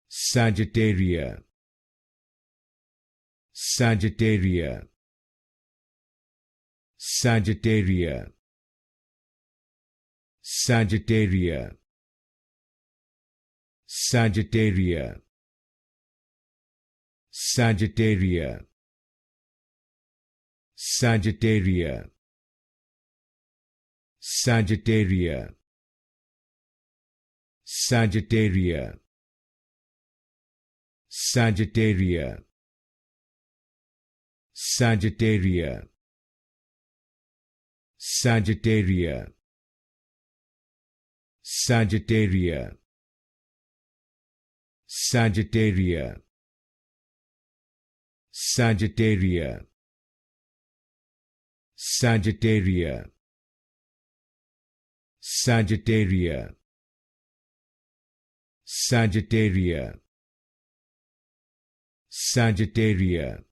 Sagittaria, Sagittaria, Sagittaria, Sagittaria, Sagittaria, Sagittaria, Sagittaria, Sagittaria, Sagittaria, Sagittaria, Sagittaria, Sagittaria, Sagittaria, Sagittaria, Sagittaria, Sagittaria, Sagittaria, Sagittaria, Sagittaria,